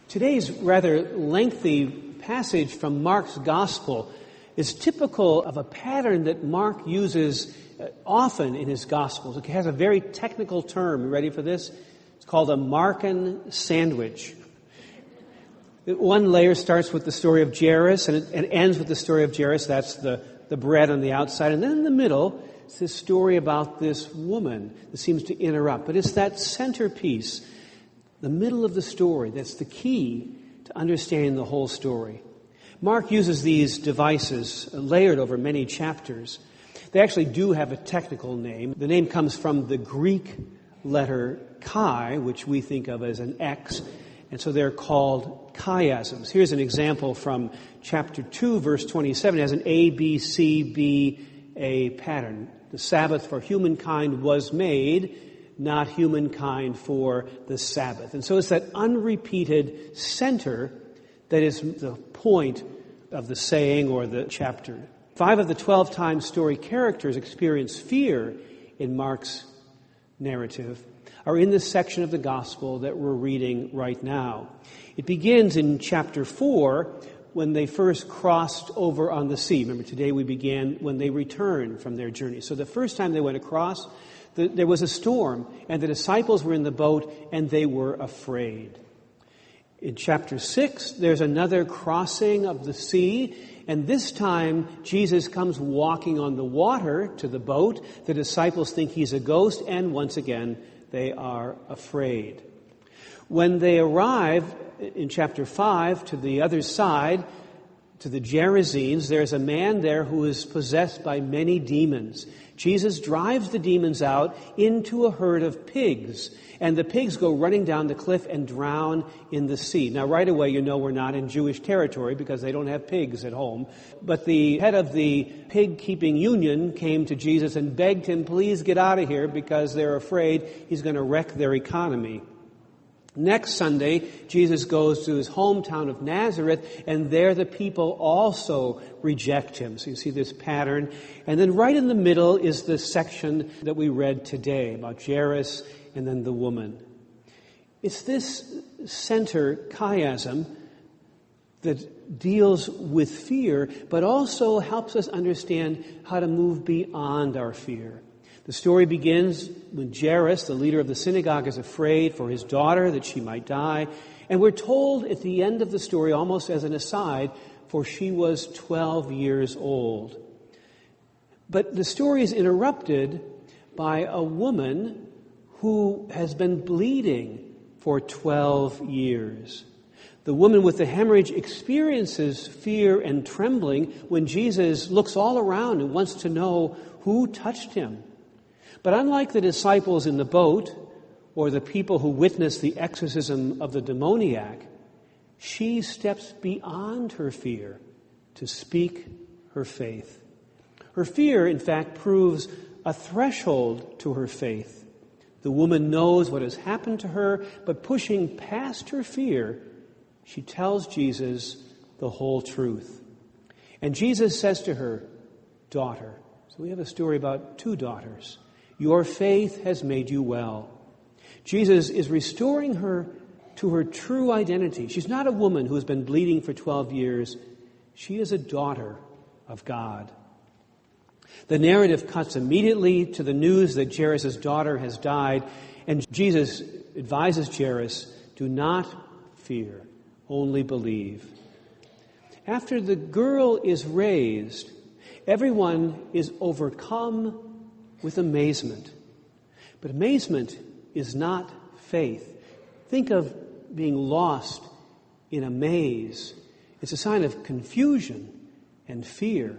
Today's rather lengthy passage from Mark's Gospel is typical of a pattern that Mark uses often in his Gospels. It has a very technical term. You ready for this? It's called a Markan sandwich. One layer starts with the story of Jairus, and it ends with the story of Jairus. That's the bread on the outside. And then in the middle, it's this story about this woman that seems to interrupt. But it's that centerpiece, the middle of the story, that's the key to understanding the whole story. Mark uses these devices layered over many chapters. They actually do have a technical name. The name comes from the Greek letter chi, which we think of as an X, and so they're called chiasms. Here's an example from chapter 2, verse 27. It has an A, B, C, B, A pattern. The Sabbath for humankind was made, not humankind for the Sabbath. And so it's that unrepeated center that is the point of the saying or the chapter. 5 of the 12 times story characters experience fear in Mark's narrative are in this section of the gospel that we're reading right now. It begins in chapter 4 when they first crossed over on the sea. Remember, today we began when they returned from their journey. So the first time they went across, there was a storm, and the disciples were in the boat, and they were afraid. In chapter 6, there's another crossing of the sea, and this time Jesus comes walking on the water to the boat. The disciples think he's a ghost, and once again, they are afraid. When they arrive in chapter 5 to the other side, to the Gerasenes, there's a man there who is possessed by many demons. Jesus drives the demons out into a herd of pigs, and the pigs go running down the cliff and drown in the sea. Now, right away, you know we're not in Jewish territory because they don't have pigs at home. But the head of the pig-keeping union came to Jesus and begged him, please get out of here because they're afraid he's going to wreck their economy. Next Sunday, Jesus goes to his hometown of Nazareth, and there the people also reject him. So you see this pattern. And then right in the middle is the section that we read today about Jairus and then the woman. It's this center chiasm that deals with fear, but also helps us understand how to move beyond our fear. The story begins when Jairus, the leader of the synagogue, is afraid for his daughter that she might die. And we're told at the end of the story, almost as an aside, for she was 12 years old. But the story is interrupted by a woman who has been bleeding for 12 years. The woman with the hemorrhage experiences fear and trembling when Jesus looks all around and wants to know who touched him. But unlike the disciples in the boat or the people who witnessed the exorcism of the demoniac, she steps beyond her fear to speak her faith. Her fear, in fact, proves a threshold to her faith. The woman knows what has happened to her, but pushing past her fear, she tells Jesus the whole truth. And Jesus says to her, daughter. So we have a story about two daughters. Your faith has made you well. Jesus is restoring her to her true identity. She's not a woman who has been bleeding for 12 years. She is a daughter of God. The narrative cuts immediately to the news that Jairus' daughter has died, and Jesus advises Jairus, do not fear, only believe. After the girl is raised, everyone is overcome with amazement. But amazement is not faith. Think of being lost in a maze. It's a sign of confusion and fear.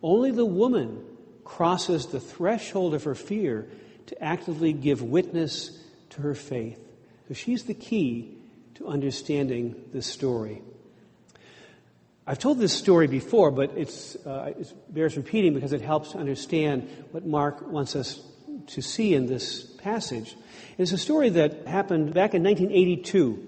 Only the woman crosses the threshold of her fear to actively give witness to her faith. So she's the key to understanding this story. I've told this story before, but it bears repeating because it helps to understand what Mark wants us to see in this passage. It's a story that happened back in 1982.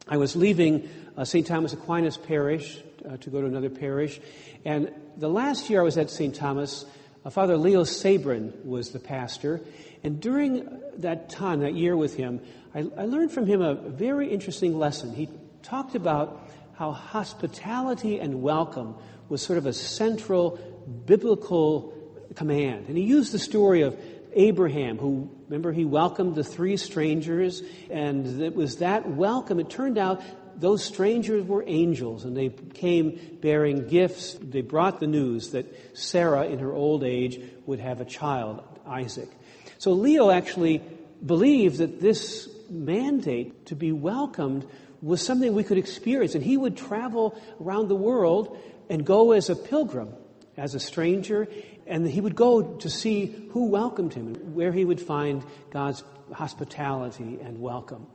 I was leaving St. Thomas Aquinas Parish to go to another parish, and the last year I was at St. Thomas, Father Leo Sabrin was the pastor, and during that time, that year with him, I learned from him a very interesting lesson. He talked about how hospitality and welcome was sort of a central biblical command. And he used the story of Abraham, who, remember, he welcomed the 3 strangers, and it was that welcome. It turned out those strangers were angels, and they came bearing gifts. They brought the news that Sarah, in her old age, would have a child, Isaac. So Leo actually believed that this mandate to be welcomed was something we could experience, and he would travel around the world and go as a pilgrim, as a stranger, and he would go to see who welcomed him and where he would find God's hospitality and welcome.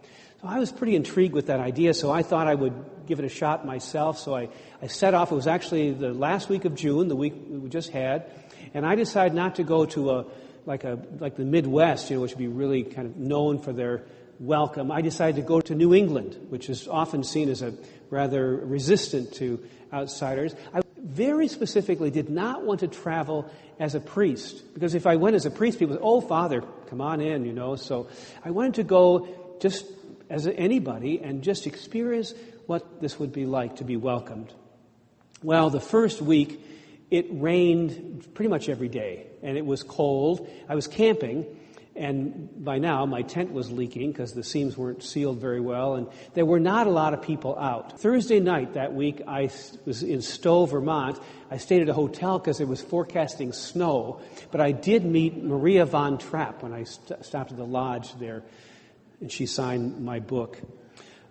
So I was pretty intrigued with that idea, so I thought I would give it a shot myself. So I set off. It was actually the last week of June, the week we just had, and I decided not to go to like the Midwest, which would be really kind of known for their welcome. I decided to go to New England, which is often seen as a rather resistant to outsiders. I very specifically did not want to travel as a priest, because if I went as a priest, people would say, "Oh, Father, come on in," So I wanted to go just as anybody and just experience what this would be like to be welcomed. Well, the first week, it rained pretty much every day, and it was cold. I was camping, and by now my tent was leaking because the seams weren't sealed very well, and there were not a lot of people out. Thursday night that week, I was in Stowe, Vermont. I stayed at a hotel because it was forecasting snow, but I did meet Maria von Trapp when I stopped at the lodge there, and she signed my book.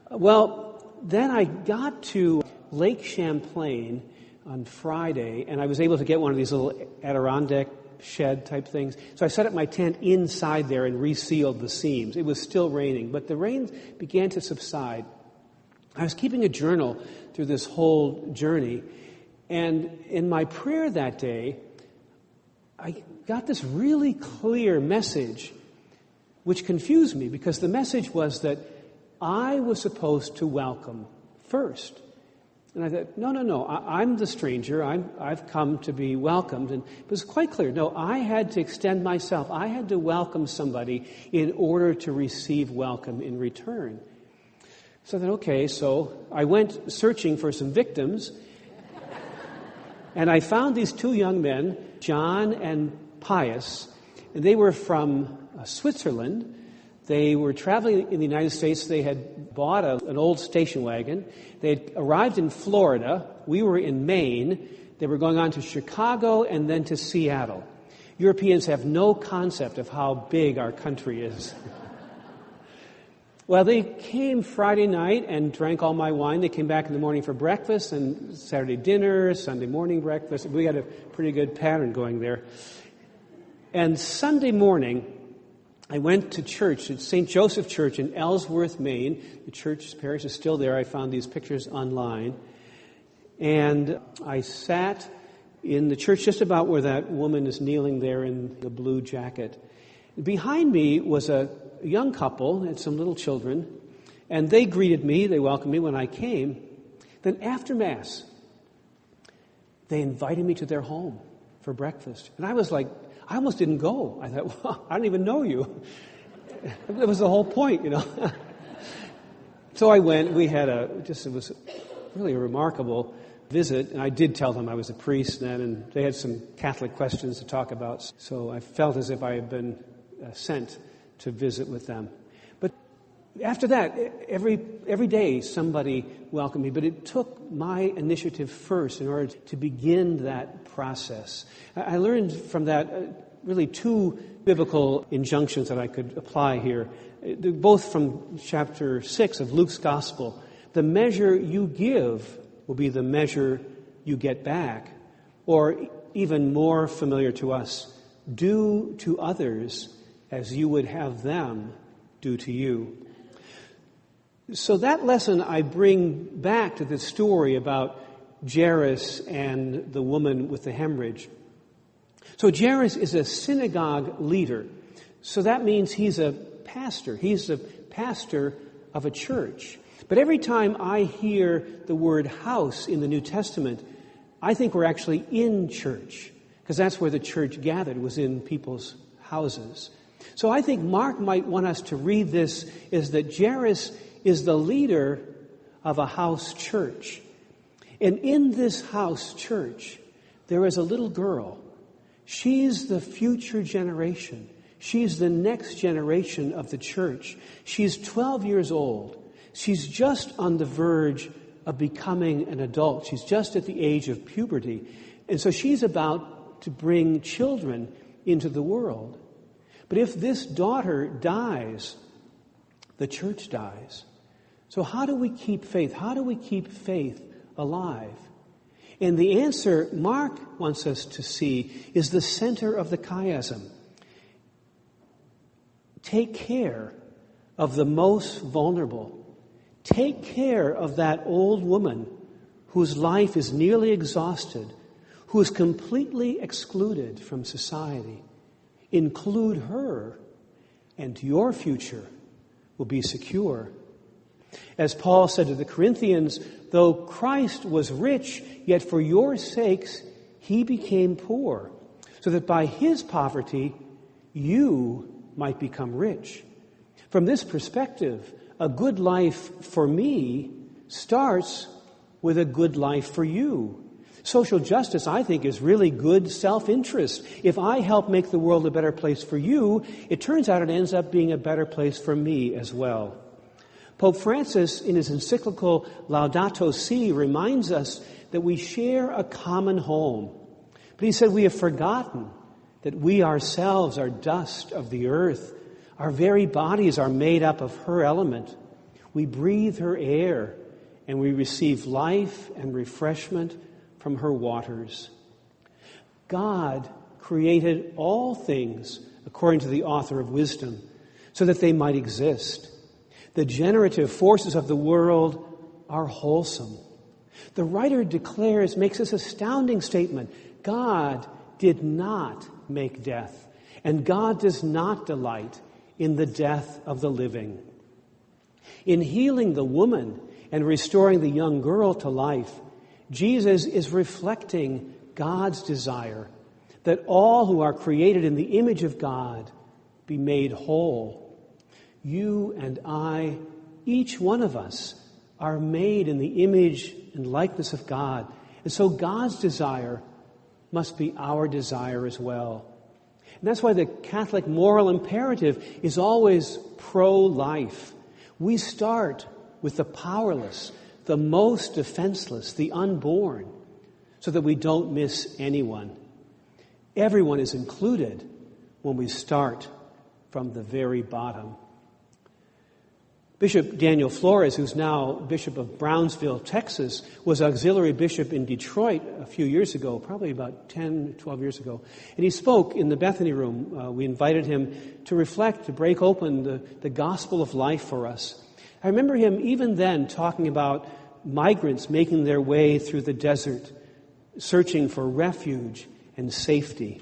Well, then I got to Lake Champlain on Friday, and I was able to get one of these little Adirondack shed type things. So I set up my tent inside there and resealed the seams. It was still raining, but the rain began to subside. I was keeping a journal through this whole journey, and in my prayer that day, I got this really clear message, which confused me, because the message was that I was supposed to welcome first. And I thought, no, I'm the stranger. I've come to be welcomed. And it was quite clear. No, I had to extend myself. I had to welcome somebody in order to receive welcome in return. So I thought, okay, so I went searching for some victims. And I found these 2 young men, John and Pius, and they were from Switzerland. They were traveling in the United States. They had bought an old station wagon. They had arrived in Florida. We were in Maine. They were going on to Chicago and then to Seattle. Europeans have no concept of how big our country is. Well, they came Friday night and drank all my wine. They came back in the morning for breakfast, and Saturday dinner, Sunday morning breakfast. We had a pretty good pattern going there. And Sunday morning, I went to church at St. Joseph Church in Ellsworth, Maine. The church parish is still there. I found these pictures online. And I sat in the church just about where that woman is kneeling there in the blue jacket. Behind me was a young couple and some little children. And they greeted me. They welcomed me when I came. Then after Mass, they invited me to their home for breakfast. And I was like, I almost didn't go. I thought, well, I don't even know you. That was the whole point, So I went. We had it was really a remarkable visit. And I did tell them I was a priest then, and they had some Catholic questions to talk about. So I felt as if I had been sent to visit with them. But after that, every day somebody welcomed me. But it took my initiative first in order to begin that process. I learned from that really 2 biblical injunctions that I could apply here, both from chapter 6 of Luke's Gospel. The measure you give will be the measure you get back. Or even more familiar to us, do to others as you would have them do to you. So that lesson I bring back to the story about Jairus and the woman with the hemorrhage. So Jairus is a synagogue leader. So that means he's a pastor. He's a pastor of a church. But every time I hear the word house in the New Testament, I think we're actually in church, because that's where the church gathered, was in people's houses. So I think Mark might want us to read this as that Jairus is the leader of a house church. And in this house church, there is a little girl. She's the future generation. She's the next generation of the church. She's 12 years old. She's just on the verge of becoming an adult. She's just at the age of puberty. And so she's about to bring children into the world. But if this daughter dies, the church dies. So how do we keep faith? How do we keep faith alive? And the answer Mark wants us to see is the center of the chiasm. Take care of the most vulnerable. Take care of that old woman whose life is nearly exhausted, who is completely excluded from society. Include her, and your future will be secure. As Paul said to the Corinthians, though Christ was rich, yet for your sakes he became poor, so that by his poverty you might become rich. From this perspective, a good life for me starts with a good life for you. Social justice, I think, is really good self-interest. If I help make the world a better place for you, it turns out it ends up being a better place for me as well. Pope Francis, in his encyclical Laudato Si, reminds us that we share a common home. But he said we have forgotten that we ourselves are dust of the earth. Our very bodies are made up of her element. We breathe her air, and we receive life and refreshment from her waters. God created all things, according to the author of Wisdom, so that they might exist. The generative forces of the world are wholesome. The writer makes this astounding statement. God did not make death, and God does not delight in the death of the living. In healing the woman and restoring the young girl to life, Jesus is reflecting God's desire that all who are created in the image of God be made whole. You and I, each one of us, are made in the image and likeness of God. And so God's desire must be our desire as well. And that's why the Catholic moral imperative is always pro-life. We start with the powerless, the most defenseless, the unborn, so that we don't miss anyone. Everyone is included when we start from the very bottom. Bishop Daniel Flores, who's now Bishop of Brownsville, Texas, was auxiliary bishop in Detroit a few years ago, probably about 10, 12 years ago. And he spoke in the Bethany Room. We invited him to reflect, to break open the gospel of life for us. I remember him even then talking about migrants making their way through the desert, searching for refuge and safety.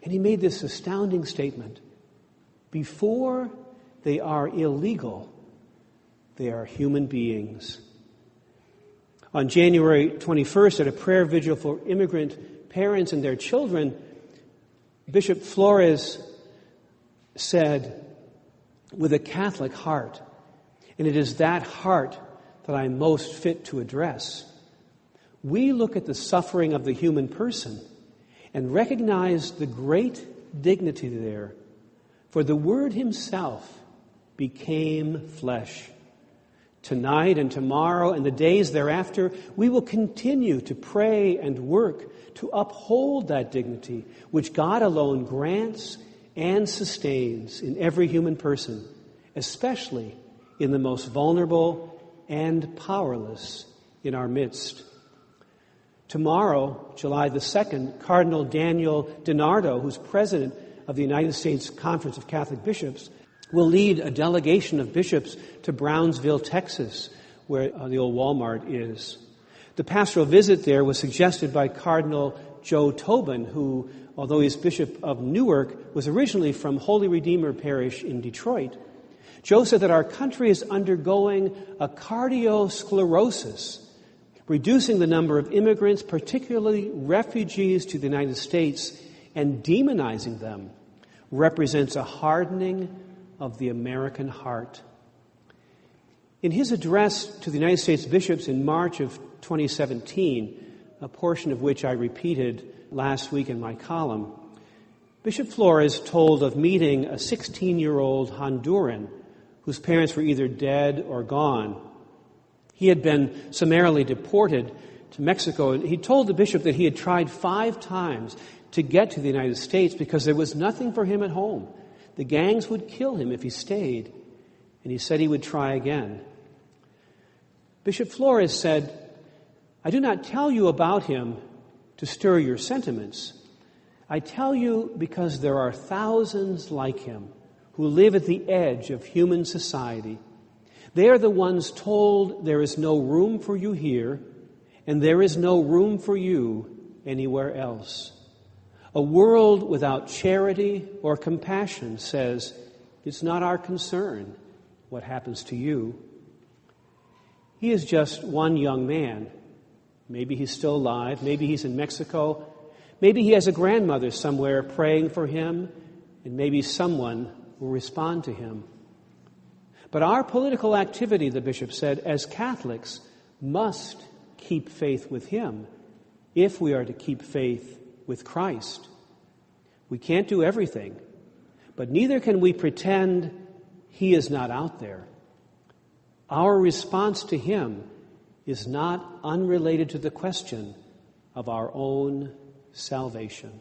And he made this astounding statement. Before they are illegal, they are human beings. On January 21st, at a prayer vigil for immigrant parents and their children, Bishop Flores said, with a Catholic heart, and it is that heart that I'm most fit to address, we look at the suffering of the human person and recognize the great dignity there, for the Word Himself became flesh. Tonight and tomorrow and the days thereafter, we will continue to pray and work to uphold that dignity which God alone grants and sustains in every human person, especially in the most vulnerable and powerless in our midst. Tomorrow, July the 2nd, Cardinal Daniel DiNardo, who's president of the United States Conference of Catholic Bishops, will lead a delegation of bishops to Brownsville, Texas, where the old Walmart is. The pastoral visit there was suggested by Cardinal Joe Tobin, who, although he's Bishop of Newark, was originally from Holy Redeemer Parish in Detroit. Joe said that our country is undergoing a cardiosclerosis, reducing the number of immigrants, particularly refugees, to the United States, and demonizing them represents a hardening of the American heart. In his address to the United States bishops in March of 2017, a portion of which I repeated last week in my column, Bishop Flores told of meeting a 16-year-old Honduran whose parents were either dead or gone. He had been summarily deported to Mexico, and he told the bishop that he had tried 5 times to get to the United States because there was nothing for him at home. The gangs would kill him if he stayed, and he said he would try again. Bishop Flores said, "I do not tell you about him to stir your sentiments. I tell you because there are thousands like him who live at the edge of human society. They are the ones told there is no room for you here, and there is no room for you anywhere else. A world without charity or compassion says, it's not our concern what happens to you." He is just one young man. Maybe he's still alive. Maybe he's in Mexico. Maybe he has a grandmother somewhere praying for him, and maybe someone will respond to him. But our political activity, the bishop said, as Catholics, must keep faith with him if we are to keep faith with Christ. We can't do everything, but neither can we pretend he is not out there. Our response to him is not unrelated to the question of our own salvation.